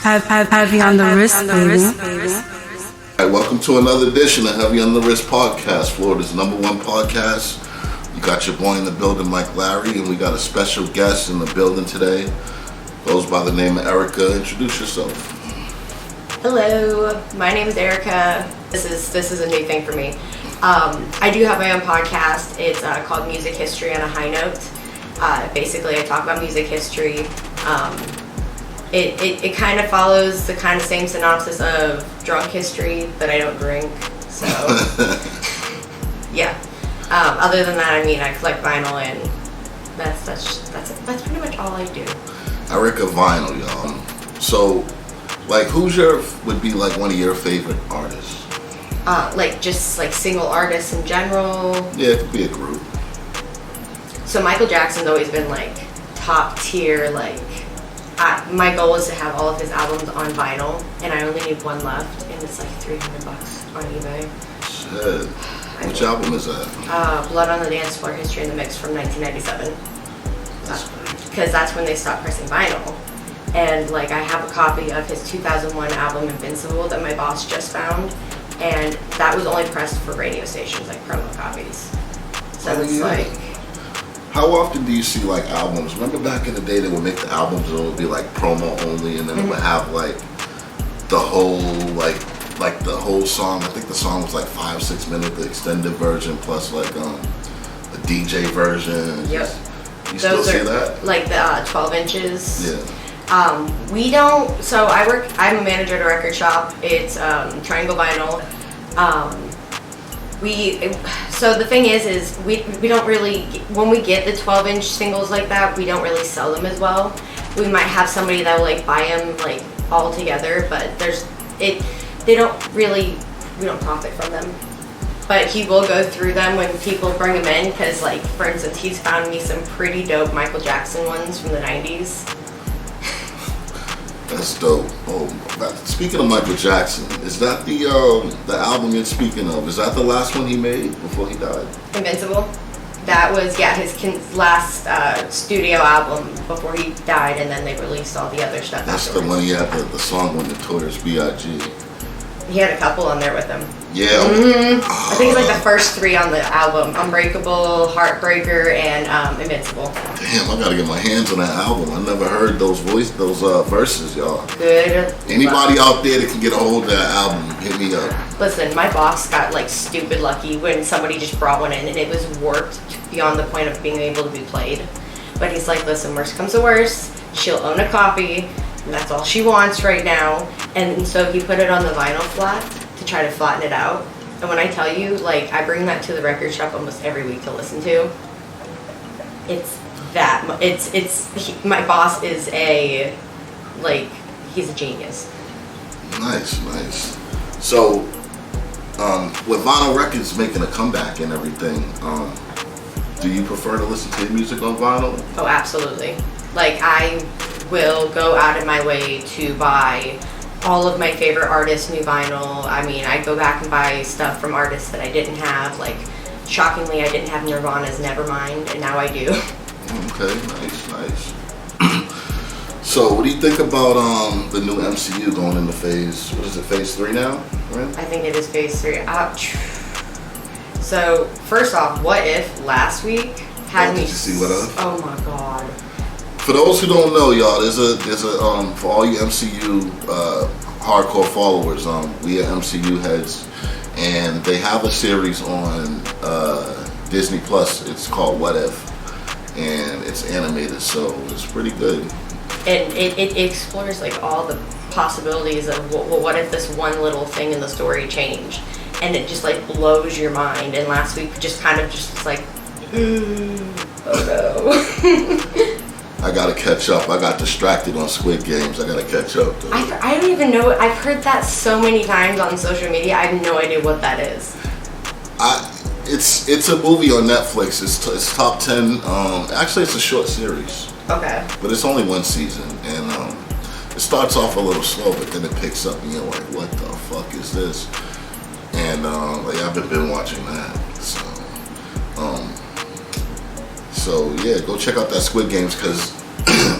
Heavy on the wrist, baby. All right, welcome to another edition of Heavy on the Wrist podcast, Florida's #1 podcast. You got your boy in the building, Mike Larry, and we got a special guest in the building today. Goes by the name of Erica. Introduce yourself. Hello, my name is Erica. This is a new thing for me. I do have my own podcast. It's called Music History on a High Note. Basically, I talk about music history. It kind of follows the kind of same synopsis of drunk history, but I don't drink. So, yeah. Other than that, I mean, I collect vinyl, and that's pretty much all I do. Erica Vinyl, y'all. So, would be like one of your favorite artists? Just single artists in general. Yeah, it could be a group. So Michael Jackson's always been top tier. My goal is to have all of his albums on vinyl, and I only need one left, and it's $300 on eBay. Shit. Which album is that? Blood on the Dance Floor: History in the Mix from 1997. That's great. Because that's when they stopped pressing vinyl. And I have a copy of his 2001 album Invincible that my boss just found, and that was only pressed for radio stations, promo copies. So How often do you see albums? Remember back in the day they would make the albums and it would be promo only, and then it would have the whole the whole song. I think the song was 5-6 minutes, the extended version plus a DJ version. Yep. You still see that? The 12 inches. Yeah. We don't. So I'm a manager at a record shop. It's Triangle Vinyl. So the thing is we don't really, when we get the 12-inch singles like that, we don't really sell them as well. We might have somebody that will buy them all together, but we don't profit from them. But he will go through them when people bring them in, because for instance, he's found me some pretty dope Michael Jackson ones from the 90s. That's dope. Oh, speaking of Michael Jackson, is that the album you're speaking of? Is that the last one he made before he died? Invincible. That was his last studio album before he died, and then they released all the other stuff. That's afterwards. the one he had the song with Notorious B.I.G. He had a couple on there with him. Yeah. Mm-hmm. I think it's the first 3 on the album: Unbreakable, Heartbreaker, and Invincible. Damn, I gotta get my hands on that album. I never heard those verses, y'all. Good. Anybody out there that can get a hold of that album, hit me up. Listen, my boss got stupid lucky when somebody just brought one in, and it was warped beyond the point of being able to be played. But he's listen, worst comes to worst, she'll own a copy, and that's all she wants right now. And so he put it on the vinyl flat to try to flatten it out. And when I tell you, I bring that to the record shop almost every week to listen to. My boss is he's a genius. Nice. So, with vinyl records making a comeback and everything, do you prefer to listen to your music on vinyl? Oh, absolutely. I will go out of my way to buy all of my favorite artists' new vinyl. I mean, I go back and buy stuff from artists that I didn't have. Shockingly, I didn't have Nirvana's Nevermind, and now I do. Okay, nice. So, what do you think about the new MCU going into phase 3 now? Right? I think it is phase 3. So, first off, What If last week had me. Did you see What If? Oh my god. For those who don't know, y'all, there's a for all you MCU hardcore followers, we are MCU heads, and they have a series on Disney Plus. It's called What If, and it's animated, so it's pretty good. And it explores all the possibilities of what if this one little thing in the story changed, and it just blows your mind. And last week just oh no. I gotta catch up. I got distracted on Squid Games. I gotta catch up. I don't even know. I've heard that so many times on social media. I have no idea what that is. It's a movie on Netflix. It's top 10. Actually, it's a short series. Okay. But it's only 1 season, and it starts off a little slow, but then it picks up, and you're like, what the fuck is this? And I've been watching that. So yeah, go check out that Squid Games, because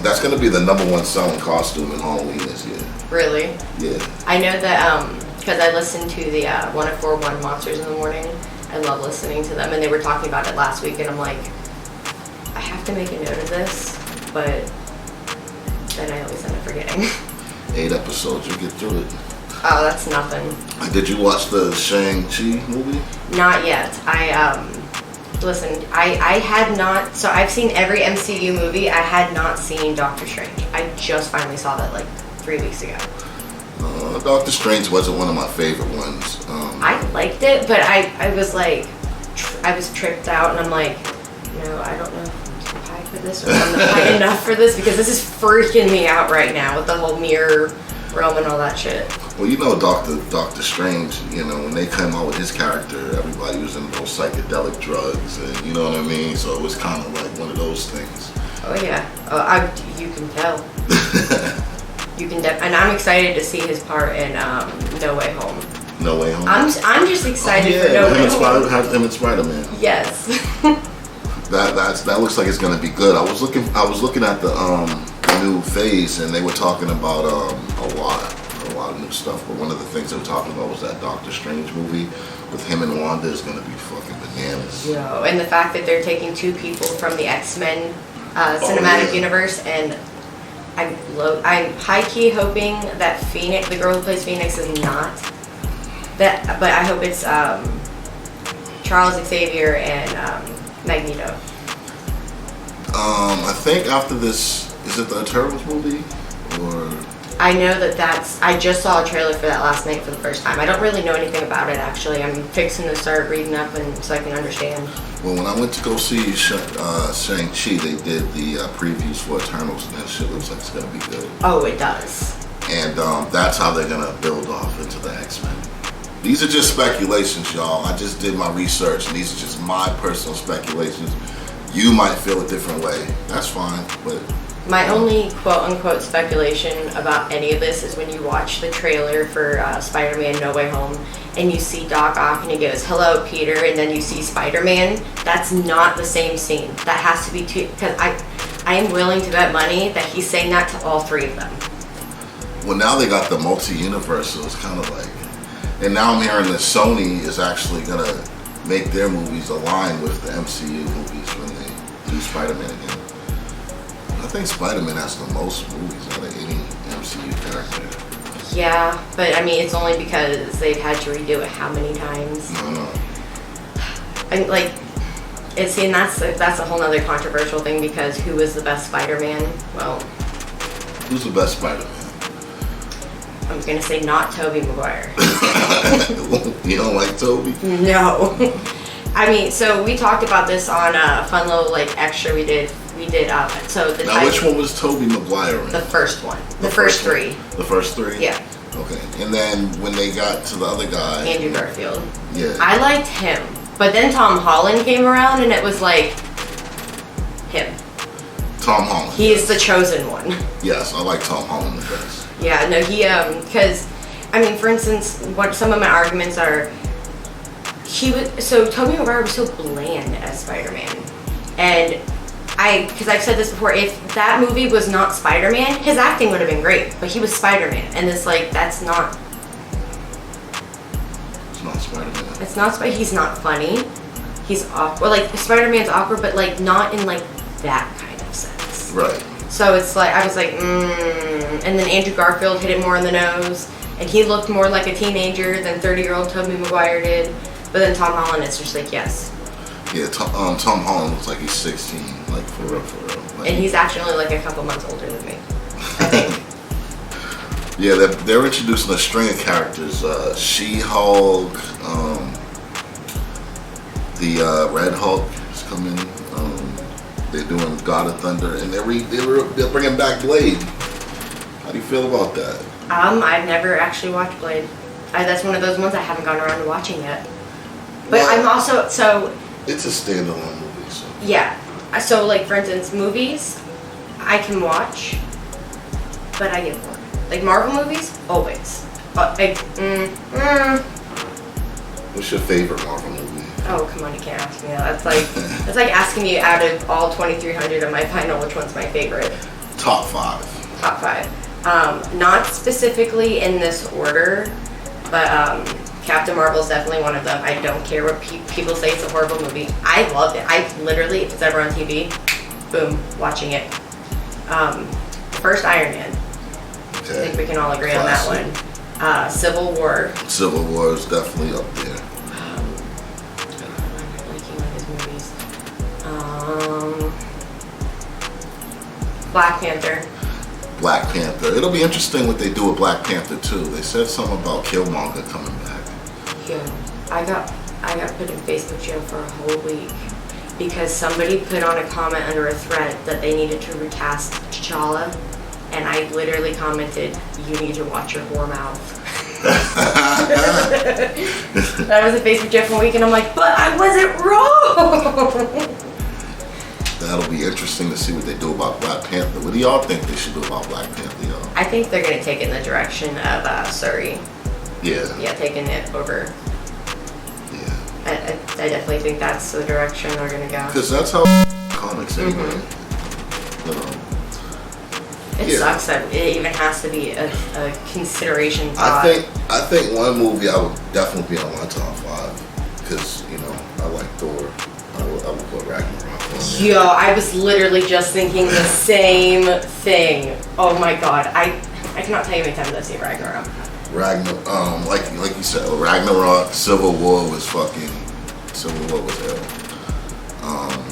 That's gonna be the #1 selling costume in Halloween this year. Really? Yeah. I know that because I listened to the 1041 Monsters in the Morning. I love listening to them, and they were talking about it last week, and I'm like, I have to make a note of this, but then I always end up forgetting. 8 episodes, you get through it. Oh, that's nothing. Did you watch the Shang-Chi movie? Not yet. Listen, I had not, so I've seen every MCU movie. I had not seen Doctor Strange. I just finally saw that like 3 weeks ago. Doctor Strange wasn't one of my favorite ones. I liked it, but I was like, I was tripped out, and I'm like, no, I don't know if I'm too high for this or I'm not high enough for this, because this is freaking me out right now with the whole mirror realm and all that shit. Well, you know, Doctor Strange, you know, when they came out with his character, everybody was in those psychedelic drugs, and you know what I mean? So it was kind of like one of those things. Oh, yeah. You can tell. You can and I'm excited to see his part in No Way Home. No Way Home? I'm just excited for No Way Home. Have him and Spider-Man. Yes. That looks like it's gonna be good. I was looking at the new Phase, and they were talking about a lot of new stuff. But one of the things they were talking about was that Doctor Strange movie with him and Wanda is gonna be fucking bananas. Yo, and the fact that they're taking 2 people from the X-Men cinematic universe, and I'm high-key hoping that Phoenix, the girl who plays Phoenix, is not that, but I hope it's Charles Xavier and Magneto. I think after this, is it the Eternals movie, or? I know I just saw a trailer for that last night for the first time. I don't really know anything about it, actually. I'm fixing to start reading up so I can understand. Well, when I went to go see Shang-Chi, they did the previews for Eternals, and that shit looks like it's gonna be good. Oh, it does. And that's how they're gonna build off into the X-Men. These are just speculations, y'all. I just did my research, and these are just my personal speculations. You might feel a different way. That's fine, but... My only quote-unquote speculation about any of this is when you watch the trailer for Spider-Man No Way Home, and you see Doc Ock, and he goes, "Hello, Peter," and then you see Spider-Man. That's not the same scene. That has to be two, because I am willing to bet money that he's saying that to all 3 of them. Well, now they got the multi-universe, so it's kind of like... And now I'm hearing that Sony is actually gonna make their movies align with the MCU movies when they do Spider-Man again. I think Spider-Man has the most movies out of any MCU character. Yeah, but I mean, it's only because they've had to redo it how many times? No. I mean, like, and that's a whole other controversial thing, because who is the best Spider-Man? Well, Who's the best Spider-Man? I'm gonna say not Tobey Maguire. You don't like Tobey? No. I mean, so we talked about this on a fun little like extra we did. So the now, which one was Tobey Maguire in? The first one. The first 3. The first 3? Yeah. Okay. And then when they got to the other guy, Andrew Garfield. Yeah. I liked him, but then Tom Holland came around, and it was like him. Tom Holland. He is the chosen one. Yes, I like Tom Holland the best. Yeah, no, he because I mean, for instance, what some of my arguments are, Tobey Maguire was so bland as Spider-Man, and because I've said this before, if that movie was not Spider-Man, his acting would have been great, but he was Spider-Man, and it's like, that's not... It's not Spider-Man. It's not he's not funny. He's awkward. Like, Spider-Man's awkward, but like, not in like that kind of sense. Right. So it's like, I was like, and then Andrew Garfield hit it more on the nose, and he looked more like a teenager than 30-year-old Tobey Maguire did, but then Tom Holland, it's just like, yes. Yeah, Tom Holland looks like he's 16, like for real. Like, and he's actually like a couple months older than me, I think. Yeah, they're introducing a string of characters. She-Hulk, the Red Hulk is coming. They're doing God of Thunder, and they're bringing back Blade. How do you feel about that? I've never actually watched Blade. That's one of those ones I haven't gone around to watching yet. But What? I'm also It's a standalone movie, so. Yeah. So, like, for instance, movies, I can watch, but I get bored. Like, Marvel movies, always. But, like, What's your favorite Marvel movie? oh, come on, you can't ask me that. That's like asking me out of all 2,300 of my final, which one's my favorite. Top 5. Top 5. Not specifically in this order, but Captain Marvel is definitely one of them. I don't care what people say it's a horrible movie. I loved it. I literally, if it's ever on TV, boom, watching it. First Iron Man. Okay. I think we can all agree on that one. Civil War. Civil War is definitely up there. I'm liking one of his movies. Black Panther. Black Panther. It'll be interesting what they do with Black Panther too. They said something about Killmonger coming back. Yeah, I got put in Facebook jail for a whole week because somebody put on a comment under a thread that they needed to recast T'Challa, and I literally commented, "You need to watch your whore mouth." That was a Facebook jail for a week, and I'm like, "But I wasn't wrong." That'll be interesting to see what they do about Black Panther. What do y'all think they should do about Black Panther, y'all? I think they're gonna take it in the direction of Surrey. Yeah. Yeah, taking it over. Yeah. I definitely think that's the direction they're gonna go. Because that's how comics anyway. You know. It sucks that it even has to be a consideration thought. I think one movie I would definitely be on my top 5 because I like Thor. I would put Ragnarok on there. Yo, I was literally just thinking the same thing. Oh my god, I cannot tell you how many times I've seen Ragnarok. Like you said, Ragnarok, Civil War was hell.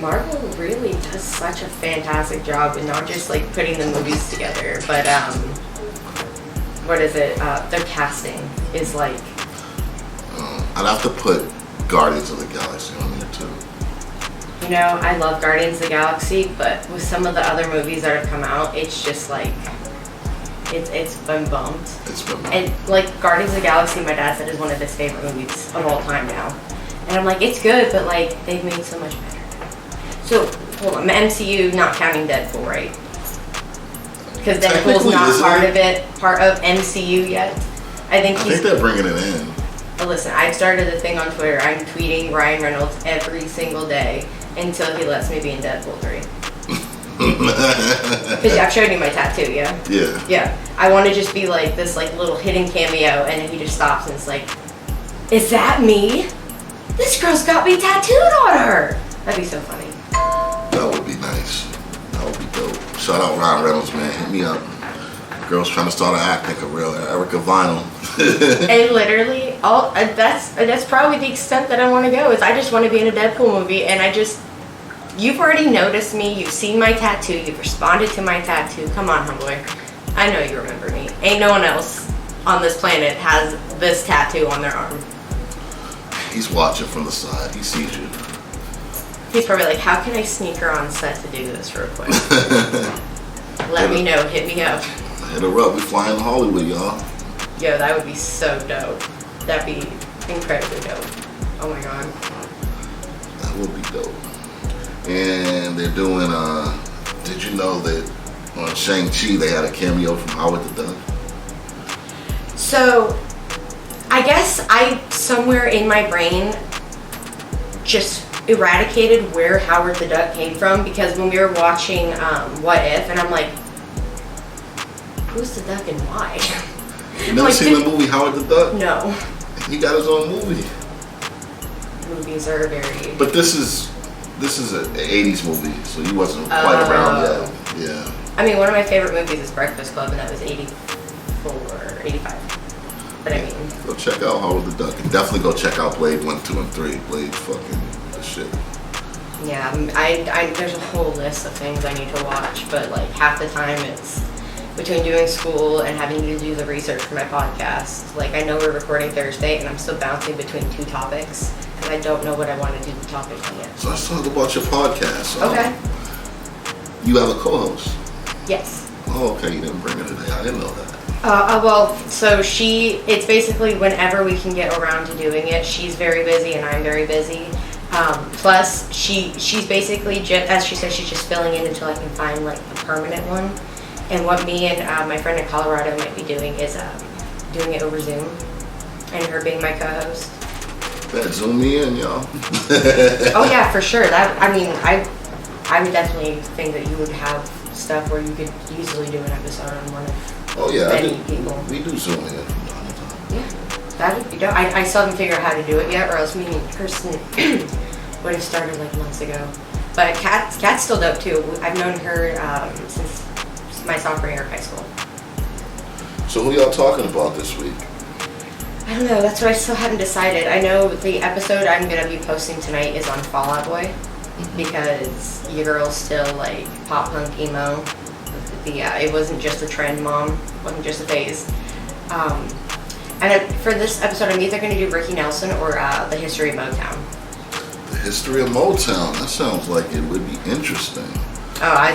Marvel really does such a fantastic job with not just like putting the movies together, but what is it? Their casting is like. I'd have to put Guardians of the Galaxy on there too. I love Guardians of the Galaxy, but with some of the other movies that have come out, it's just like it's been bumped. And like Guardians of the Galaxy, my dad said is one of his favorite movies of all time now, and I'm like, it's good, but like they've made so much better. So hold on, MCU not counting Deadpool, right? Because Deadpool's not part of MCU yet. I think they're bringing it in. But listen, I've started a thing on Twitter. I'm tweeting Ryan Reynolds every single day until he lets me be in Deadpool 3. Because I've showed you my tattoo, yeah? Yeah. Yeah. I want to just be like this like little hidden cameo, and then he just stops and it's like, is that me? This girl's got me tattooed on her. That'd be so funny. That would be nice. That would be dope. Shout out Ryan Reynolds, man. Hit me up. Girl's trying to start an acting career, Erica Vinyl. And literally, that's probably the extent that I want to go. Is I just want to be in a Deadpool movie, and you've already noticed me. You've seen my tattoo. You've responded to my tattoo. Come on, homeboy. I know you remember me. Ain't no one else on this planet has this tattoo on their arm. He's watching from the side. He sees you. He's probably like, how can I sneak her on set to do this real quick? Let me know. Hit me up. Hit her up. We flying to Hollywood, y'all. Yo, that would be so dope. That'd be incredibly dope. Oh my god. That would be dope. And they're doing, did you know that on Shang-Chi they had a cameo from Howard the Duck? So, I guess somewhere in my brain just eradicated where Howard the Duck came from, because when we were watching What If, and I'm like, who's the duck and why? You never seen the movie Howard the Duck? No. He got his own movie. Movies are very... But this is an 80s movie, so he wasn't quite around yet. Yeah. I mean, one of my favorite movies is Breakfast Club, and that was 84 or 85. But I mean... Go check out Howard the Duck. And definitely go check out Blade 1, 2, and 3. Blade fucking the shit. Yeah, I there's a whole list of things I need to watch, but like half the time it's between doing school and having to do the research for my podcast. Like I know we're recording Thursday and I'm still bouncing between 2 topics and I don't know what I want to do the topic on yet. So let's talk about your podcast. Okay. You have a co-host? Yes. Oh, okay. You didn't bring her today. I didn't know that. Well, so it's basically whenever we can get around to doing it. She's very busy and I'm very busy. Plus, she's basically, as she says, she's just filling in until I can find like a permanent one. And what me and my friend in Colorado might be doing is doing it over Zoom, and her being my co-host. That Zoom me in, y'all. Oh yeah, for sure. I would definitely think that you would have stuff where you could easily do an episode on one of many people. We do Zoom in from time to time. Yeah, that would be dope. I still haven't figured out how to do it yet, or else me and Kirsten would have started like months ago. But Kat's still dope too. I've known her since my sophomore year of high school. So who y'all talking about this week? I don't know. That's what I still haven't decided. I know the episode I'm gonna be posting tonight is on Fall Out Boy, because your girl's still like pop punk emo. It wasn't just a trend, mom. It wasn't just a phase. For this episode, I'm either going to do Ricky Nelson or the history of Motown. The history of Motown. That sounds like it would be interesting. Oh, I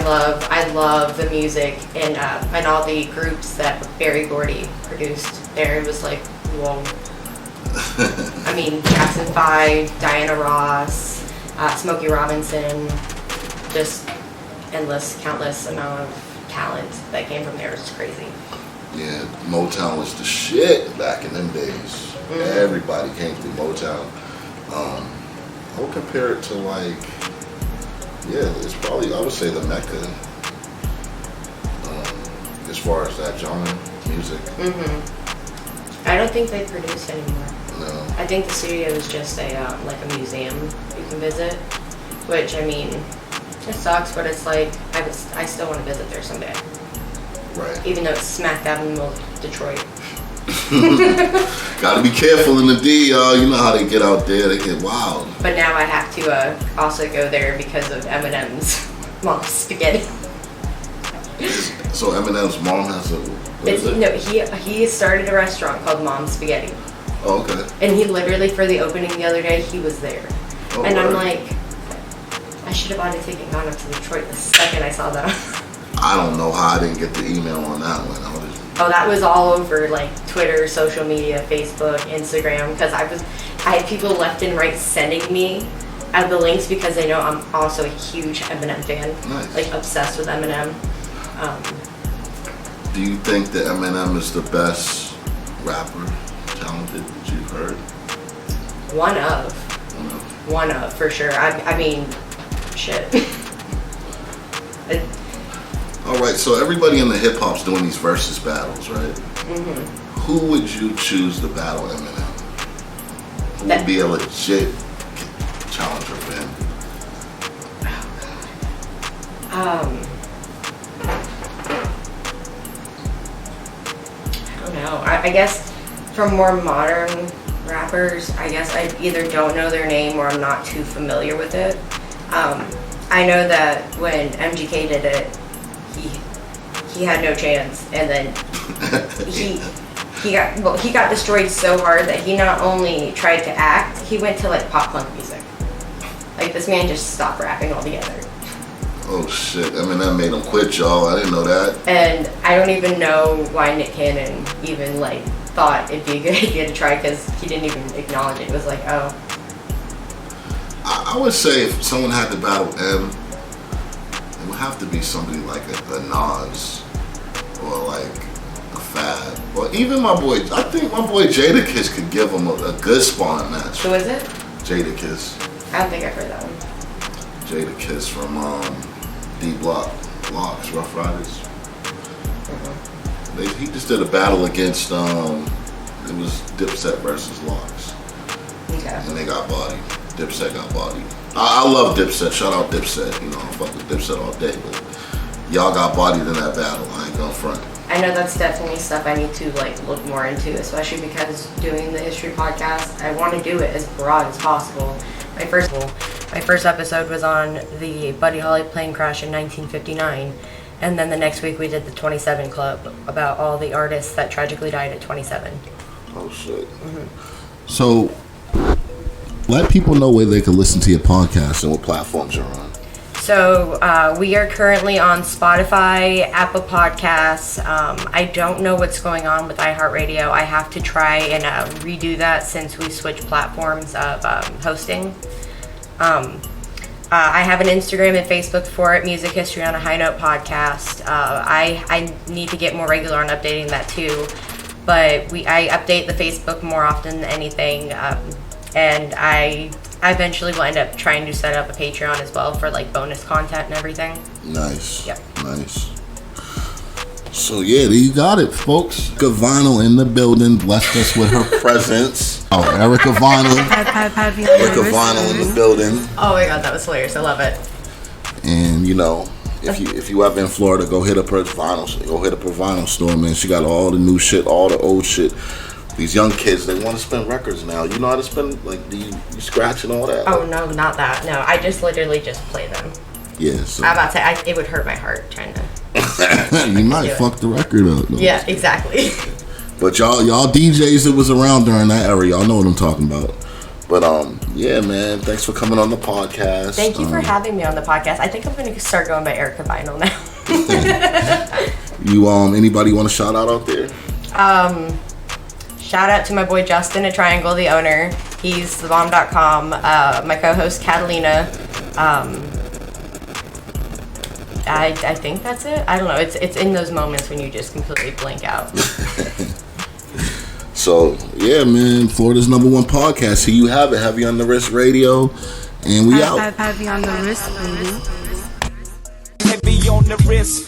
love the music and all the groups that Berry Gordy produced. There, it was like, whoa. I mean, Jackson 5, Diana Ross, Smokey Robinson, just endless, countless amount of talent that came from there. It's crazy. Yeah, Motown was the shit back in them days. Everybody came through Motown. I would compare it to like, it's probably, I would say the Mecca as far as that genre music. I don't think they produce anymore. No. I think the studio is just a like a museum you can visit, which I mean, it sucks, but it's like I still want to visit there someday. Right. Even though it's smack dab in the middle of Detroit. Gotta be careful in the D, y'all. You know how they get out there, they get wild. But now I have to also go there because of Eminem's mom's spaghetti. So Eminem's mom has a... He started a restaurant called Mom's Spaghetti. Oh, okay. And he literally, for the opening the other day, he was there. Oh, and I'm word. like, I should have bought a ticket and gone up to Detroit the second I saw that. I don't know how I didn't get the email on that one. Oh, that was all over like Twitter, social media, Facebook, Instagram, because I had people left and right sending me the links because they know I'm also a huge Eminem fan. Nice. Like obsessed with Eminem. Do you think that Eminem is the best rapper, talented, that you've heard? One of, for sure. I mean, shit. All right, so everybody in the hip hop's doing these versus battles, right? Who would you choose to battle Eminem? Who would be a legit challenger for him? I don't know. I guess from more modern rappers, I guess I either don't know their name or I'm not too familiar with it. I know that when MGK did it, he had no chance, and then he got destroyed so hard that he not only tried to act, he went to like pop punk music. Like this man just stopped rapping altogether. Oh shit, Eminem made him quit, y'all. I didn't know that. And I don't even know why Nick Cannon even like thought it'd be a good idea to try, because he didn't even acknowledge it. It was like, oh. I would say if someone had to battle M, it would have to be somebody like a Nas or like a Fab, or even I think my boy Jadakiss could give him a good sparring match. Who is it? Jadakiss. I don't think I've heard that one. Jadakiss from D-Block, Locks, Rough Riders. He just did a battle against, it was Dipset versus Locks. Okay. And they got bodied. Dipset got bodied. I love Dipset. Shout out Dipset. You know, I fuck with Dipset all day, but y'all got bodied in that battle. I ain't gonna front. I know that's definitely stuff I need to like look more into, especially because doing the history podcast, I want to do it as broad as possible. My first episode was on the Buddy Holly plane crash in 1959, and then the next week we did the 27 Club, about all the artists that tragically died at 27. Oh shit. So, let people know where they can listen to your podcast and what platforms you're on. So we are currently on Spotify, Apple Podcasts. I don't know what's going on with iHeartRadio. I have to try and redo that since we switched platforms of hosting. I have an Instagram and Facebook for it, Music History on a High Note podcast. I need to get more regular on updating that too. But I update the Facebook more often than anything. And I I eventually will end up trying to set up a Patreon as well for like bonus content and everything. Nice. Yep. Nice. So yeah, there you got it, folks. Erica Vinyl in the building, blessed us with her presence. Oh, Erica Vinyl. Erica Vinyl in the building. Oh my god, that was hilarious. I love it. And if you ever in Florida, go hit up her vinyl. Go hit up her vinyl store, man. She got all the new shit, all the old shit. These young kids, they want to spin records now. You know how to spin? Like, do you scratch and all that? Oh no, not that. No, I just literally just play them. Yeah. So. I'm about to say, it would hurt my heart trying to. You might fuck the record up. Though. Yeah, exactly. But y'all DJs that was around during that era, y'all know what I'm talking about. But yeah, man, thanks for coming on the podcast. Thank you for having me on the podcast. I think I'm gonna start going by Erica Vinyl now. You anybody want to shout out there? Shout out to my boy Justin at Triangle, the owner. He's thebomb.com. My co-host Catalina. I think that's it. I don't know. It's in those moments when you just completely blank out. So yeah, man, Florida's #1 podcast. Here you have it, Heavy on the Wrist Radio, and we out. Heavy on the wrist, baby. Heavy on the wrist.